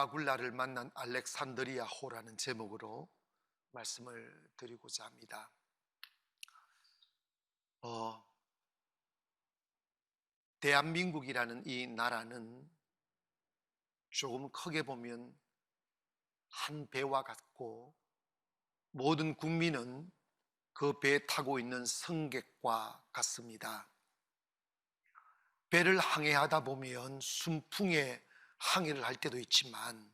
드라굴라를 만난 알렉산드리아호라는 제목으로 말씀을 드리고자 합니다. 대한민국이라는 이 나라는 조금 크게 보면 한 배와 같고, 모든 국민은 그 배에 타고 있는 승객과 같습니다. 배를 항해하다 보면 순풍에 항해를 할 때도 있지만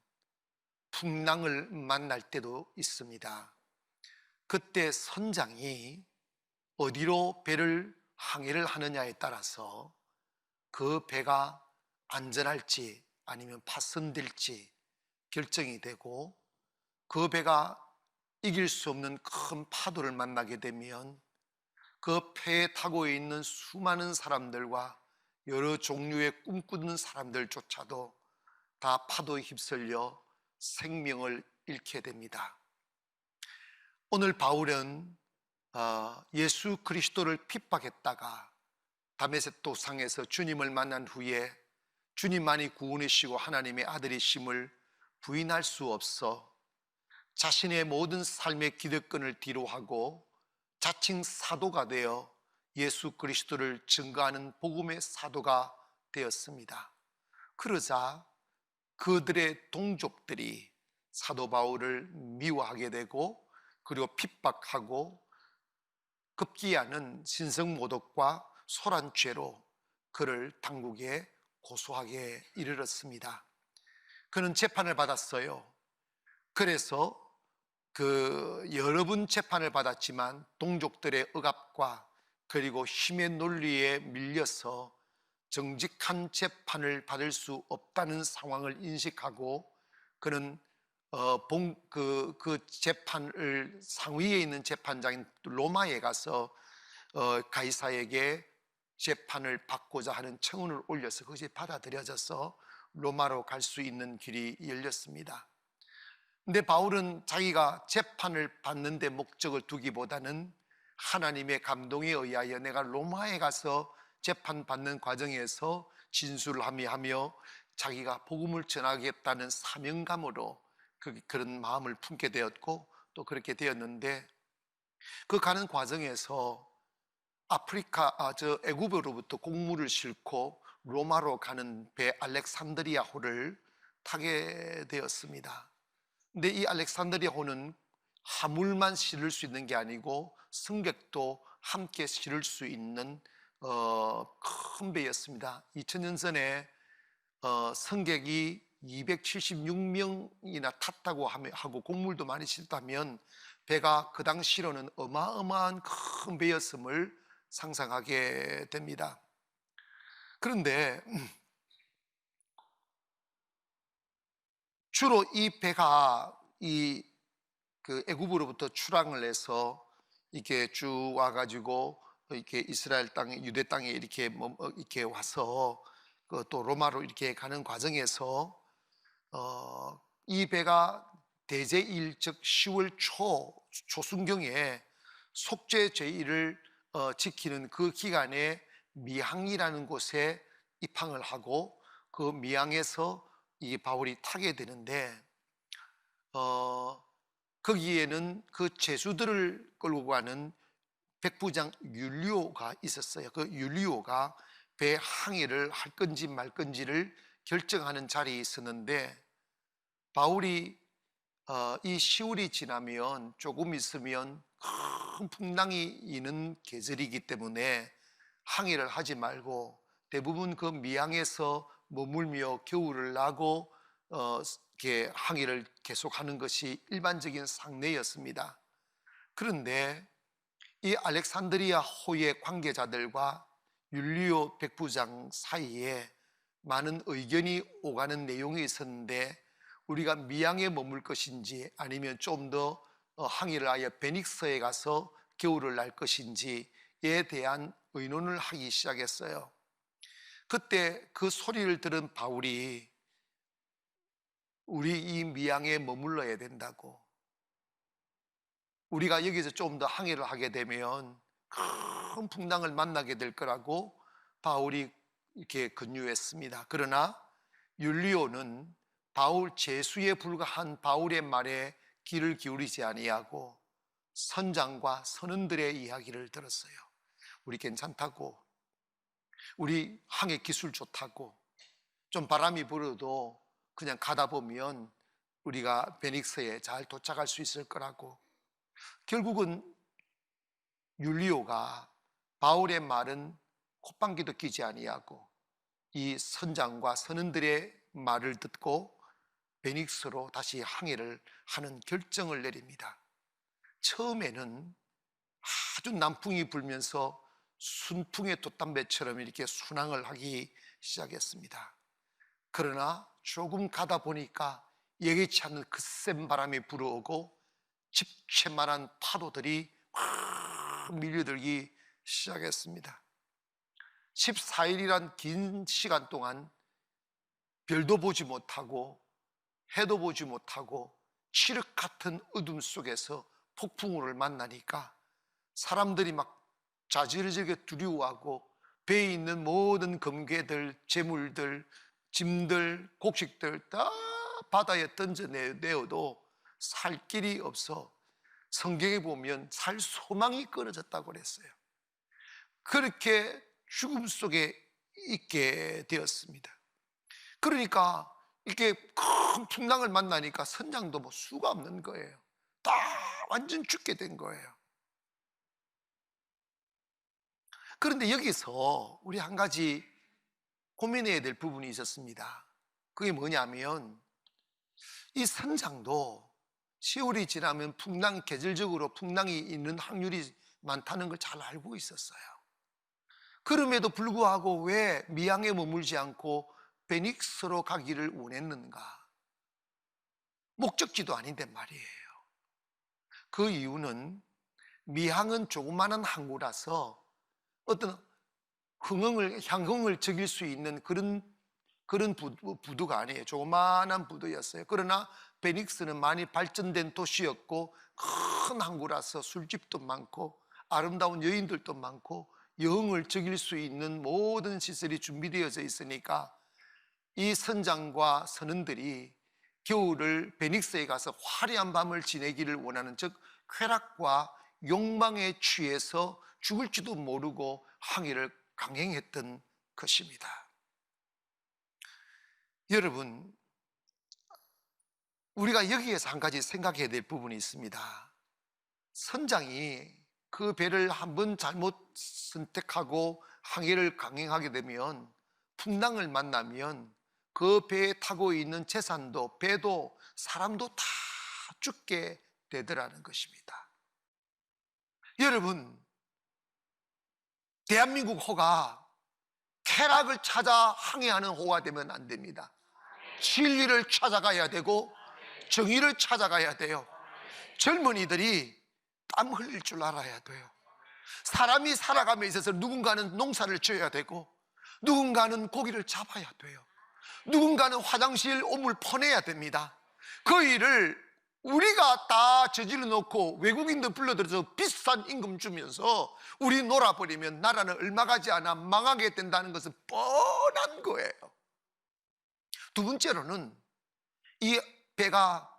풍랑을 만날 때도 있습니다. 그때 선장이 어디로 배를 항해를 하느냐에 따라서 그 배가 안전할지 아니면 파손될지 결정이 되고, 그 배가 이길 수 없는 큰 파도를 만나게 되면 그 배에 타고 있는 수많은 사람들과 여러 종류의 꿈꾸는 사람들조차도 다 파도에 휩쓸려 생명을 잃게 됩니다. 오늘 바울은 예수 그리스도를 핍박했다가 다메섹 도상에서 주님을 만난 후에 주님만이 구원이시고 하나님의 아들이심을 부인할 수 없어 자신의 모든 삶의 기득권을 뒤로하고 자칭 사도가 되어 예수 그리스도를 증거하는 복음의 사도가 되었습니다. 그러자 그들의 동족들이 사도 바울을 미워하게 되고, 그리고 핍박하고 급기야는 신성모독과 소란죄로 그를 당국에 고소하게 이르렀습니다. 그는 재판을 받았어요. 그래서 여러 번 재판을 받았지만 동족들의 억압과 그리고 힘의 논리에 밀려서 정직한 재판을 받을 수 없다는 상황을 인식하고, 그는 그 재판을 상위에 있는 재판장인 로마에 가서 가이사에게 재판을 받고자 하는 청원을 올려서 그것이 받아들여져서 로마로 갈 수 있는 길이 열렸습니다. 근데 바울은 자기가 재판을 받는 데 목적을 두기보다는 하나님의 감동에 의하여 내가 로마에 가서 재판받는 과정에서 진술을 하며 자기가 복음을 전하겠다는 사명감으로 그런 마음을 품게 되었고, 또 그렇게 되었는데, 그 가는 과정에서 애굽으로부터 곡물을 싣고 로마로 가는 배 알렉산드리아호를 타게 되었습니다. 근데 이 알렉산드리아호는 화물만 실을 수 있는 게 아니고 승객도 함께 실을 수 있는 큰 배였습니다. 2000년 전에 승객이 276명이나 탔다고 하고 곡물도 많이 실다면 배가 그 당시로는 어마어마한 큰 배였음을 상상하게 됩니다. 그런데 주로 이 배가 애굽으로부터 출항을 해서 이렇게 쭉 와가지고 이렇게 이스라엘 땅에, 유대 땅에 이렇게 와서 또 로마로 이렇게 가는 과정에서 이 배가 대제1, 즉 10월 초순경에 속죄 제일을 지키는 그 기간에 미항이라는 곳에 입항을 하고, 그 미항에서 이 바울이 타게 되는데, 거기에는 그 죄수들을 끌고 가는 백부장 율리오가 있었어요. 그 율리오가 배 항해를 할 건지 말 건지를 결정하는 자리에 있었는데, 바울이 이 10월이 지나면 조금 있으면 큰 풍랑이 이는 계절이기 때문에 항해를 하지 말고 대부분 그 미항에서 머물며 겨울을 나고 이렇게 항해를 계속하는 것이 일반적인 상례였습니다. 그런데 이 알렉산드리아 호의 관계자들과 율리오 백부장 사이에 많은 의견이 오가는 내용이 있었는데, 우리가 미항에 머물 것인지 아니면 좀 더 항해를 하여 베닉스에 가서 겨울을 날 것인지에 대한 의논을 하기 시작했어요. 그때 그 소리를 들은 바울이 우리 이 미항에 머물러야 된다고, 우리가 여기서 좀 더 항해를 하게 되면 큰 풍랑을 만나게 될 거라고 바울이 이렇게 권유했습니다. 그러나 율리오는 바울 제수에 불과한 바울의 말에 귀를 기울이지 아니하고 선장과 선원들의 이야기를 들었어요. 우리 괜찮다고, 우리 항해 기술 좋다고, 좀 바람이 불어도 그냥 가다 보면 우리가 베닉스에 잘 도착할 수 있을 거라고. 결국은 율리오가 바울의 말은 콧방귀도 끼지 아니하고 이 선장과 선원들의 말을 듣고 베닉스로 다시 항해를 하는 결정을 내립니다. 처음에는 아주 남풍이 불면서 순풍의 돛담배처럼 이렇게 순항을 하기 시작했습니다. 그러나 조금 가다 보니까 예기치 않는 그 센 바람이 불어오고 집채만한 파도들이 확 밀려들기 시작했습니다. 14일이란 긴 시간 동안 별도 보지 못하고 해도 보지 못하고 칠흑 같은 어둠 속에서 폭풍우를 만나니까 사람들이 막 자지러지게 두려워하고 배에 있는 모든 금괴들, 재물들, 짐들, 곡식들 다 바다에 던져내어도 살 길이 없어 성경에 보면 살 소망이 끊어졌다고 그랬어요. 그렇게 죽음 속에 있게 되었습니다. 그러니까 이렇게 큰 풍랑을 만나니까 선장도 뭐 수가 없는 거예요. 다 완전 죽게 된 거예요. 그런데 여기서 우리 한 가지 고민해야 될 부분이 있었습니다. 그게 뭐냐면 이 선장도 세월이 지나면 계절적으로 풍랑이 있는 확률이 많다는 걸 잘 알고 있었어요. 그럼에도 불구하고 왜 미항에 머물지 않고 베닉스로 가기를 원했는가? 목적지도 아닌데 말이에요. 그 이유는 미항은 조그마한 항구라서 어떤 향흥을 즐길 수 있는 그런 부두가 아니에요. 조그마한 부두였어요. 그러나 베닉스는 많이 발전된 도시였고 큰 항구라서 술집도 많고 아름다운 여인들도 많고 여흥을 즐길 수 있는 모든 시설이 준비되어져 있으니까 이 선장과 선원들이 겨울을 베닉스에 가서 화려한 밤을 지내기를 원하는, 즉 쾌락과 욕망에 취해서 죽을지도 모르고 항해를 강행했던 것입니다. 여러분, 우리가 여기에서 한 가지 생각해야 될 부분이 있습니다. 선장이 그 배를 한번 잘못 선택하고 항해를 강행하게 되면, 풍랑을 만나면 그 배에 타고 있는 재산도 배도 사람도 다 죽게 되더라는 것입니다. 여러분, 대한민국 호가 쾌락을 찾아 항해하는 호가 되면 안 됩니다. 진리를 찾아가야 되고 정의를 찾아가야 돼요. 젊은이들이 땀 흘릴 줄 알아야 돼요. 사람이 살아감에 있어서 누군가는 농사를 지어야 되고 누군가는 고기를 잡아야 돼요. 누군가는 화장실 오물 퍼내야 됩니다. 그 일을 우리가 다 저질러 놓고 외국인들 불러들여서 비싼 임금 주면서 우리 놀아버리면 나라는 얼마 가지 않아 망하게 된다는 것은 뻔한 거예요. 두 번째로는 이 배가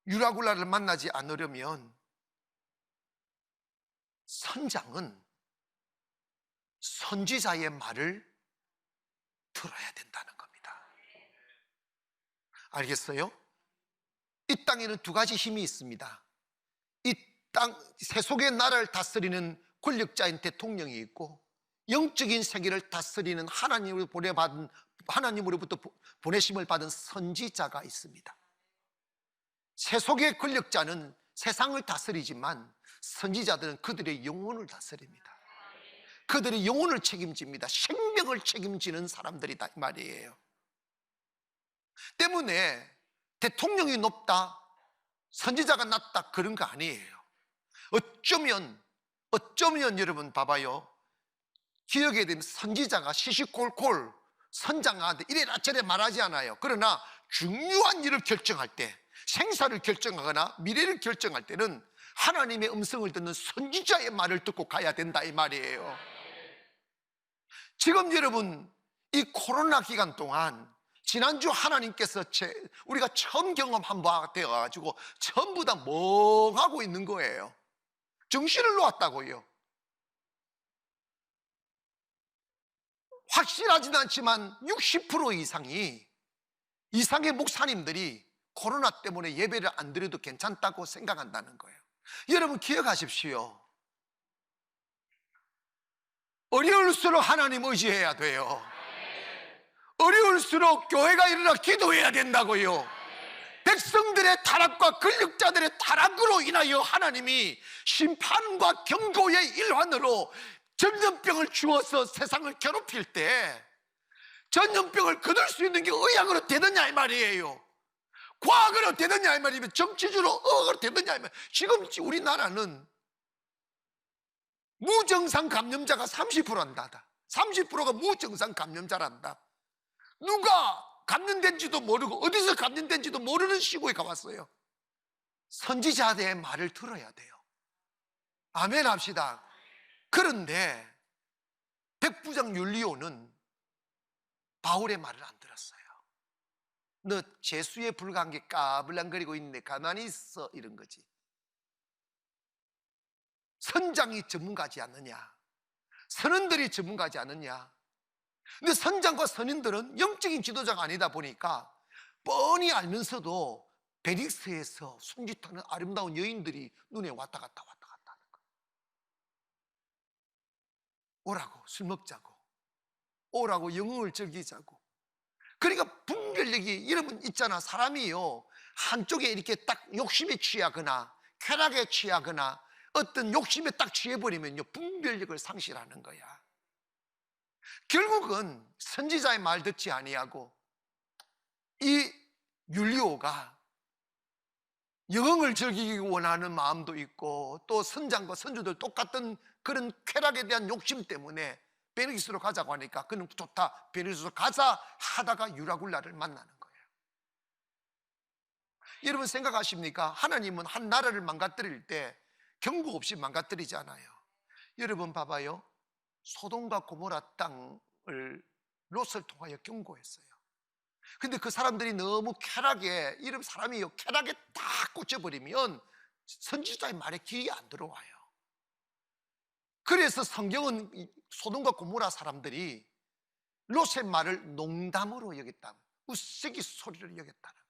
유라굴라를 만나지 않으려면 선장은 선지자의 말을 들어야 된다는 겁니다. 알겠어요? 이 땅에는 두 가지 힘이 있습니다. 이 땅 세속의 나라를 다스리는 권력자인 대통령이 있고 영적인 세계를 다스리는 하나님으로부터 보내심을 받은 선지자가 있습니다. 세속의 권력자는 세상을 다스리지만 선지자들은 그들의 영혼을 다스립니다. 그들의 영혼을 책임집니다. 생명을 책임지는 사람들이다 이 말이에요. 때문에 대통령이 높다, 선지자가 낮다 그런 거 아니에요. 어쩌면 여러분 봐봐요. 기억에 되면 선지자가 시시콜콜 선장한테 이래라 저래 말하지 않아요. 그러나 중요한 일을 결정할 때, 생사를 결정하거나 미래를 결정할 때는 하나님의 음성을 듣는 선지자의 말을 듣고 가야 된다 이 말이에요. 지금 여러분 이 코로나 기간 동안 지난주 하나님께서 우리가 처음 경험한 바가 되어가지고 전부 다 멍하고 있는 거예요. 정신을 놓았다고요. 확실하진 않지만 60% 이상의 목사님들이 코로나 때문에 예배를 안 드려도 괜찮다고 생각한다는 거예요. 여러분 기억하십시오. 어려울수록 하나님 의지해야 돼요. 어려울수록 교회가 일어나 기도해야 된다고요. 백성들의 타락과 권력자들의 타락으로 인하여 하나님이 심판과 경고의 일환으로 전염병을 주어서 세상을 괴롭힐 때 전염병을 거둘 수 있는 게 의학으로 되느냐 이 말이에요. 과학으로 되느냐 이 말이면 정치적으로 의학으로 되느냐 이 말이에요. 지금 우리나라는 무증상 감염자가 30%한다. 30%가 무증상 감염자란다. 누가 감염된지도 모르고 어디서 감염된지도 모르는 시국에 가봤어요. 선지자들의 말을 들어야 돼요. 아멘 합시다. 그런데 백부장 율리오는 바울의 말을 안 들었어요. 너 재수에 불과한 게 까불랑거리고 있는데 가만히 있어, 이런 거지. 선장이 전문가지 않느냐, 선원들이 전문가지 않느냐. 근데 선장과 선인들은 영적인 지도자가 아니다 보니까 뻔히 알면서도 베닉스에서 손짓하는 아름다운 여인들이 눈에 왔다 갔다 하는 거예요. 오라고 술 먹자고, 오라고 영웅을 즐기자고. 그러니까 분별력이, 여러분 있잖아, 사람이요 한쪽에 이렇게 딱 욕심에 취하거나 쾌락에 취하거나 어떤 욕심에 딱 취해버리면요 분별력을 상실하는 거야. 결국은 선지자의 말 듣지 아니하고 이 율리오가 영흥을 즐기기 원하는 마음도 있고 또 선장과 선주들 똑같은 그런 쾌락에 대한 욕심 때문에 베네기스로 가자고 하니까 그는 좋다, 베네기스로 가자 하다가 유라굴라를 만나는 거예요. 여러분 생각하십니까? 하나님은 한 나라를 망가뜨릴 때 경고 없이 망가뜨리지 않아요. 여러분 봐봐요. 소돔과 고모라 땅을 롯을 통하여 경고했어요. 근데 그 사람들이 너무 쾌락에, 이런 사람이 쾌락에 딱 꽂혀버리면 선지자의 말에 귀에 안 들어와요. 그래서 성경은 소돔과 고모라 사람들이 롯의 말을 농담으로 여겼다, 우스갯소리를 여겼다는 거예요.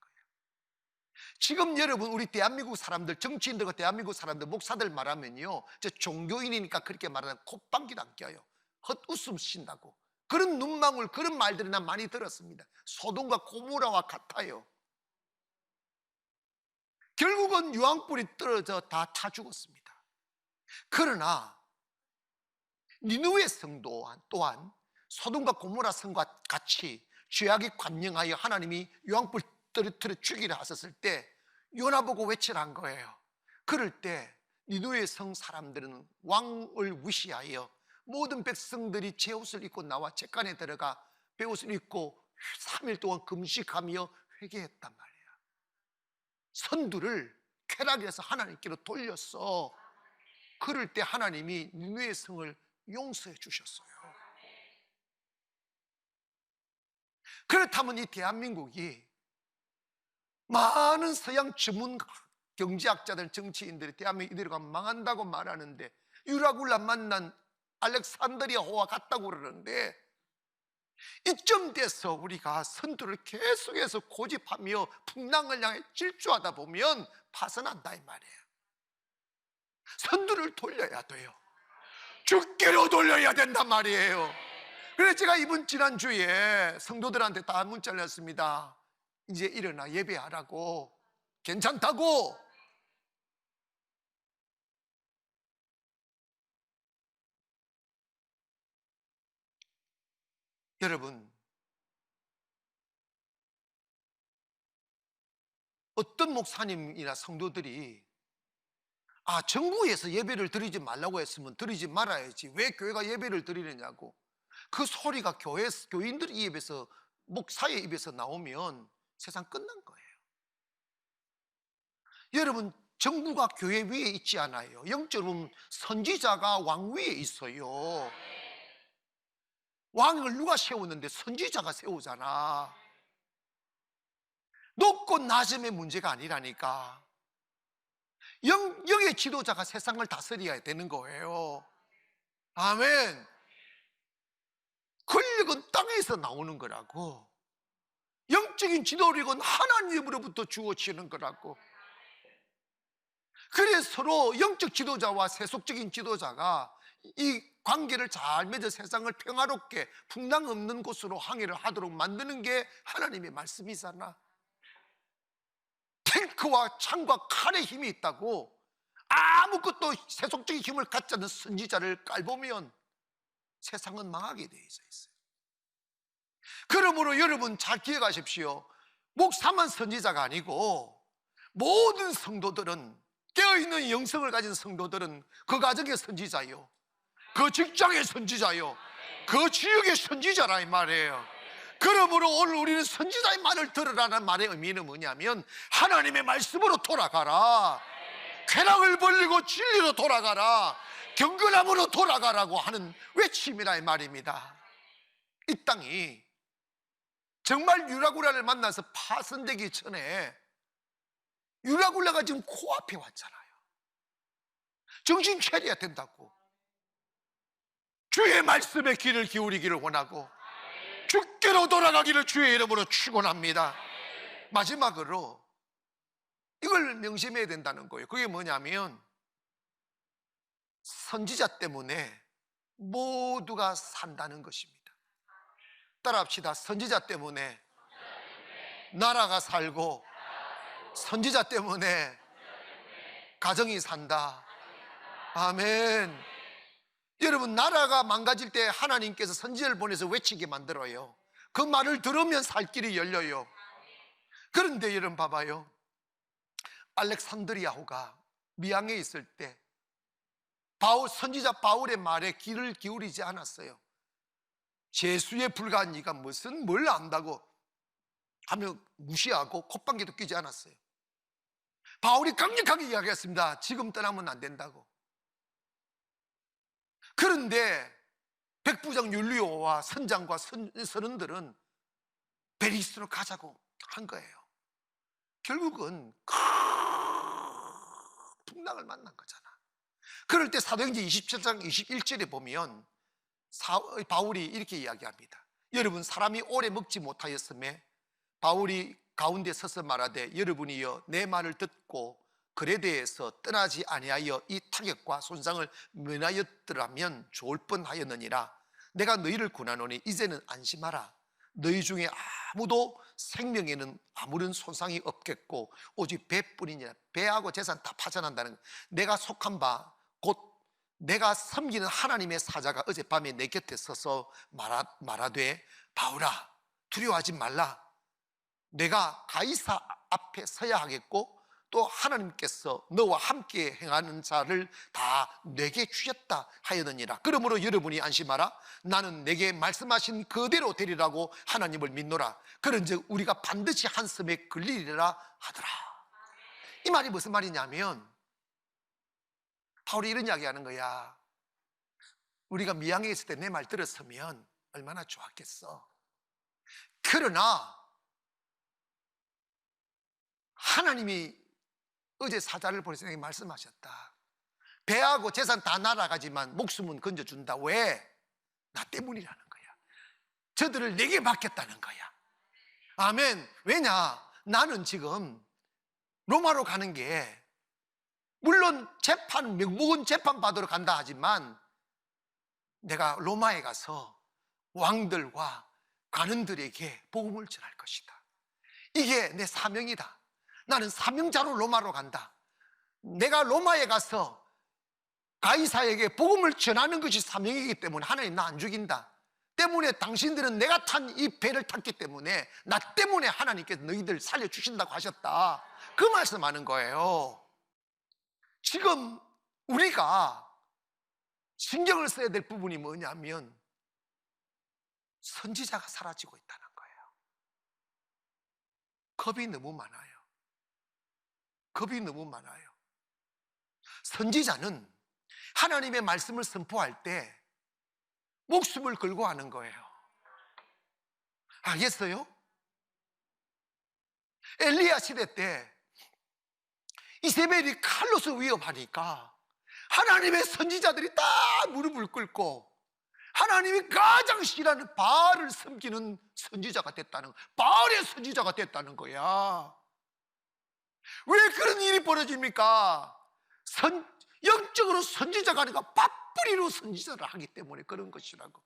지금 여러분 우리 대한민국 사람들, 정치인들과 대한민국 사람들, 목사들 말하면요 종교인이니까 그렇게 말하는 콧방귀도 안 껴요. 헛웃음 쉰다고. 그런 눈망울, 그런 말들을 난 많이 들었습니다. 소돔과 고모라와 같아요. 결국은 유황불이 떨어져 다 타 죽었습니다. 그러나 니느웨 성 또한 소돔과 고모라 성과 같이 죄악이 관영하여 하나님이 유황불 떨어뜨려 죽이려 하셨을 때 요나보고 외치란 거예요. 그럴 때 니느웨 성 사람들은 왕을 무시하여 모든 백성들이 제옷을 입고 나와 제 간에 들어가 베옷을 입고 3일 동안 금식하며 회개했단 말이에요. 선두를 쾌락에서 하나님께로 돌렸어. 그럴 때 하나님이 니느웨 성을 용서해 주셨어요. 그렇다면 이 대한민국이 많은 서양 전문 경제학자들, 정치인들이 대한민국 이대로 가면 망한다고 말하는데 유라굴라 만난 알렉산드리아호와 같다고 그러는데 이쯤 돼서 우리가 선두를 계속해서 고집하며 풍랑을 향해 질주하다 보면 파산한다 이 말이에요. 선두를 돌려야 돼요. 죽기로 돌려야 된단 말이에요. 그래서 제가 이번 지난주에 성도들한테 다 문자를 냈습니다. 이제 일어나 예배하라고, 괜찮다고. 여러분, 어떤 목사님이나 성도들이 정부에서 예배를 드리지 말라고 했으면 드리지 말아야지 왜 교회가 예배를 드리느냐고, 그 소리가 교인들의 입에서, 목사의 입에서 나오면 세상 끝난 거예요. 여러분, 정부가 교회 위에 있지 않아요. 영적으로 선지자가 왕 위에 있어요. 왕을 누가 세우는데? 선지자가 세우잖아. 높고 낮음의 문제가 아니라니까. 영의 지도자가 세상을 다스려야 되는 거예요. 아멘. 권력은 땅에서 나오는 거라고. 영적인 지도력은 하나님으로부터 주어지는 거라고. 그래서 서로 영적 지도자와 세속적인 지도자가 이 관계를 잘 맺어 세상을 평화롭게 풍랑 없는 곳으로 항해를 하도록 만드는 게 하나님의 말씀이잖아. 탱크와 창과 칼의 힘이 있다고 아무것도 세속적인 힘을 갖지 않는 선지자를 깔보면 세상은 망하게 되어 있어요. 그러므로 여러분 잘 기억하십시오. 목사만 선지자가 아니고 모든 성도들은, 깨어있는 영성을 가진 성도들은 그 가정의 선지자요, 그 직장의 선지자요, 그 지역의 선지자라 이 말이에요. 그러므로 오늘 우리는 선지자의 말을 들으라는 말의 의미는 뭐냐면 하나님의 말씀으로 돌아가라, 쾌락을 벌리고 진리로 돌아가라, 경건함으로 돌아가라고 하는 외침이라 이 말입니다. 이 땅이 정말 유라굴라를 만나서 파손되기 전에 유라굴라가 지금 코앞에 왔잖아요. 정신 차려야 된다고. 주의 말씀에 귀를 기울이기를 원하고 주께로 돌아가기를 주의 이름으로 축원합니다. 마지막으로 이걸 명심해야 된다는 거예요. 그게 뭐냐면 선지자 때문에 모두가 산다는 것입니다. 따라합시다. 선지자 때문에 나라가 살고 선지자 때문에 가정이 산다. 아멘. 여러분, 나라가 망가질 때 하나님께서 선지자를 보내서 외치게 만들어요. 그 말을 들으면 살 길이 열려요. 그런데 여러분 봐봐요. 알렉산드리아호가 미항에 있을 때 선지자 바울의 말에 귀를 기울이지 않았어요. 죄수에 불과한 네가 무슨 뭘 안다고 하며 무시하고 콧방귀도 뀌지 않았어요. 바울이 강력하게 이야기했습니다. 지금 떠나면 안 된다고. 그런데 백부장 율리오와 선장과 선원들은 베리스로 가자고 한 거예요. 결국은 큰 풍랑을 만난 거잖아. 그럴 때 사도행전 27장 21절에 보면 바울이 이렇게 이야기합니다. 여러분, 사람이 오래 먹지 못하였음에 바울이 가운데 서서 말하되 여러분이여 내 말을 듣고 글에 대해서 떠나지 아니하여 이 타격과 손상을 면하였더라면 좋을 뻔하였느니라. 내가 너희를 권하노니 이제는 안심하라. 너희 중에 아무도 생명에는 아무런 손상이 없겠고 오직 배뿐이니라. 배하고 재산 다 파산한다는, 내가 속한 바 곧 내가 섬기는 하나님의 사자가 어젯밤에 내 곁에 서서 말하되 바울아 두려워하지 말라. 내가 가이사 앞에 서야 하겠고 또 하나님께서 너와 함께 행하는 자를 다 내게 주셨다 하였느니라. 그러므로 여러분이 안심하라. 나는 내게 말씀하신 그대로 되리라고 하나님을 믿노라. 그런즉 우리가 반드시 한섬에 걸리리라 하더라. 이 말이 무슨 말이냐면 바울이 이런 이야기하는 거야. 우리가 미항에 있을 때 내 말 들었으면 얼마나 좋았겠어. 그러나 하나님이 어제 사자를 보내서 내게 말씀하셨다. 배하고 재산 다 날아가지만 목숨은 건져준다. 왜? 나 때문이라는 거야. 저들을 내게 맡겼다는 거야. 아멘. 왜냐? 나는 지금 로마로 가는 게 물론 명목은 재판 받으러 간다 하지만 내가 로마에 가서 왕들과 관원들에게 복음을 전할 것이다. 이게 내 사명이다. 나는 사명자로 로마로 간다. 내가 로마에 가서 가이사에게 복음을 전하는 것이 사명이기 때문에 하나님 나 안 죽인다. 때문에 당신들은 내가 탄 이 배를 탔기 때문에 나 때문에 하나님께서 너희들 살려주신다고 하셨다. 그 말씀하는 거예요. 지금 우리가 신경을 써야 될 부분이 뭐냐면 선지자가 사라지고 있다는 거예요. 겁이 너무 많아요. 겁이 너무 많아요. 선지자는 하나님의 말씀을 선포할 때 목숨을 걸고 하는 거예요. 알겠어요? 엘리야 시대 때 이세벨이 칼로스 위협하니까 하나님의 선지자들이 다 무릎을 꿇고 하나님이 가장 싫어하는 바알을 섬기는 선지자가 됐다는, 바알의 선지자가 됐다는 거야. 왜 그런 일이 벌어집니까? 영적으로 선지자가 아니라 밥뿌리로 선지자를 하기 때문에 그런 것이라고.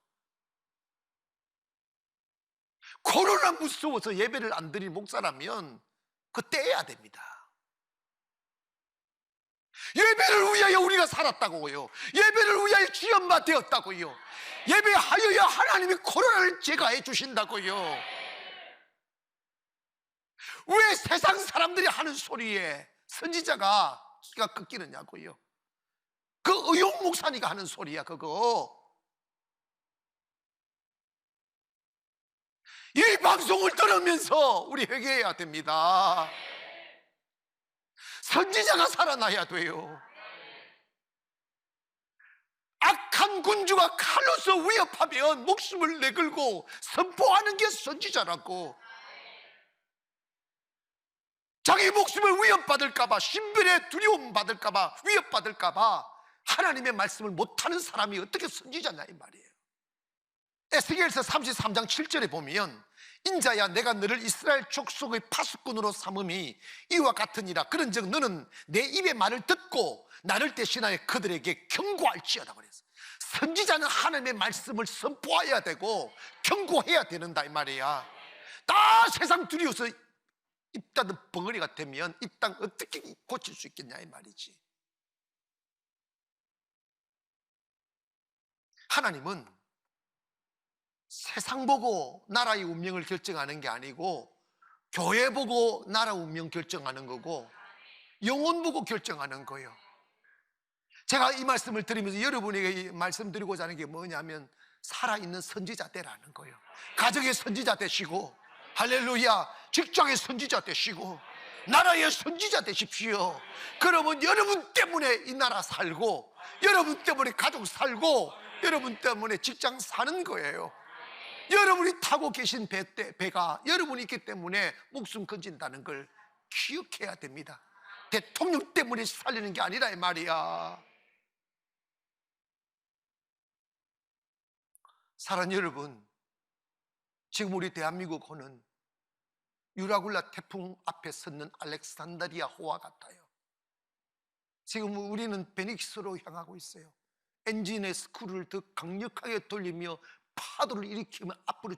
코로나 무서워서 예배를 안 드린 목사라면 그거 떼야 됩니다. 예배를 위하여 우리가 살았다고요. 예배를 위하여 주연마 되었다고요. 예배하여야 하나님이 코로나를 제거해 주신다고요. 왜 세상 사람들이 하는 소리에 선지자가 귀가 끊기느냐고요. 그 의용 목사니가 하는 소리야 그거. 이 방송을 들으면서 우리 회개해야 됩니다. 선지자가 살아나야 돼요. 악한 군주가 칼로서 위협하면 목숨을 내걸고 선포하는 게 선지자라고. 자기 목숨을 위협받을까봐, 신변에 두려움 받을까봐, 위협받을까봐 하나님의 말씀을 못하는 사람이 어떻게 선지자냐 이 말이에요. 에스겔서 33장 7절에 보면 인자야 내가 너를 이스라엘 족속의 파수꾼으로 삼음이 이와 같으니라. 그런즉 너는 내 입의 말을 듣고 나를 대신하여 그들에게 경고할지어다 그랬어. 선지자는 하나님의 말씀을 선포해야 되고 경고해야 된다 이 말이야. 다 세상 두려워서 입 닫은 벙어리가 되면 이 땅 어떻게 고칠 수 있겠냐 이 말이지. 하나님은 세상 보고 나라의 운명을 결정하는 게 아니고 교회 보고 나라 운명 결정하는 거고 영혼 보고 결정하는 거예요. 제가 이 말씀을 드리면서 여러분에게 말씀드리고자 하는 게 뭐냐면 살아있는 선지자 되라는 거예요. 가정의 선지자 되시고, 할렐루야, 직장의 선지자 되시고, 나라의 선지자 되십시오. 그러면 여러분 때문에 이 나라 살고, 여러분 때문에 가족 살고, 여러분 때문에 직장 사는 거예요. 여러분이 타고 계신 배가 여러분이 있기 때문에 목숨 건진다는 걸 기억해야 됩니다. 대통령 때문에 살리는 게 아니라 이 말이야. 사랑하는 여러분, 지금 우리 대한민국은 유라굴라 태풍 앞에 섰는 알렉산드리아호와 같아요. 지금 우리는 베닉스로 향하고 있어요. 엔진의 스크루를 더 강력하게 돌리며 파도를 일으키면 앞으로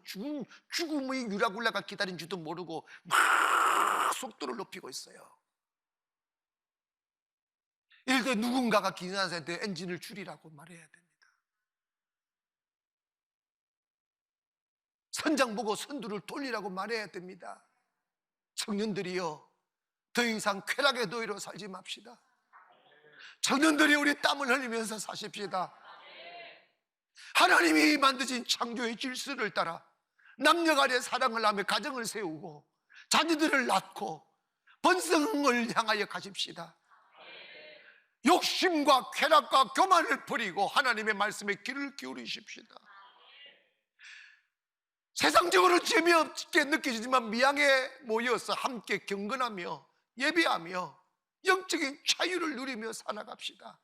죽음의 유라굴라가 기다린 줄도 모르고 막 속도를 높이고 있어요. 이럴 때 누군가가 기사한테 엔진을 줄이라고 말해야 됩니다. 선장 보고 선두를 돌리라고 말해야 됩니다. 청년들이요, 더 이상 쾌락의 노예로 살지 맙시다. 청년들이 우리 땀을 흘리면서 사십시다. 하나님이 만드신 창조의 질서를 따라 남녀 간의 사랑을 하며 가정을 세우고 자녀들을 낳고 번성을 향하여 가십시다. 욕심과 쾌락과 교만을 버리고 하나님의 말씀에 귀를 기울이십시다. 세상적으로 재미없게 느껴지지만 미양에 모여서 함께 경건하며 예배하며 영적인 자유를 누리며 살아갑시다.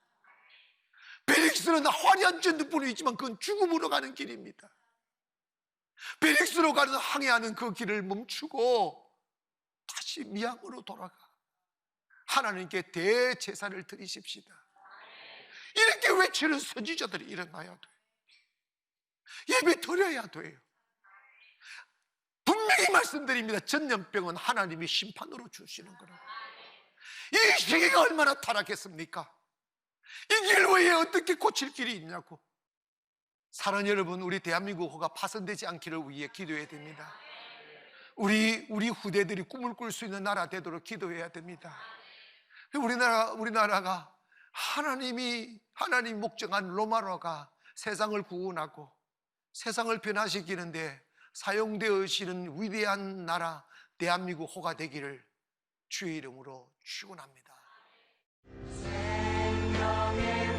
베릭스는 화려한 전투뿐이지만 그건 죽음으로 가는 길입니다. 베릭스로 가는 항해하는 그 길을 멈추고 다시 미양으로 돌아가 하나님께 대제사를 드리십시다. 이렇게 외치는 선지자들이 일어나야 돼요. 예배 드려야 돼요. 분명히 말씀드립니다. 전염병은 하나님이 심판으로 주시는 거라고. 이 세계가 얼마나 타락했습니까? 이 길 외에 어떻게 고칠 길이 있냐고. 사랑하는 여러분, 우리 대한민국호가 파손되지 않기를 위해 기도해야 됩니다. 우리 후대들이 꿈을 꿀 수 있는 나라 되도록 기도해야 됩니다. 우리나라가 하나님 목정한 로마로가 세상을 구원하고 세상을 변화시키는데 사용되어지는 위대한 나라 대한민국 호가 되기를 주의 이름으로 축원합니다. 생명의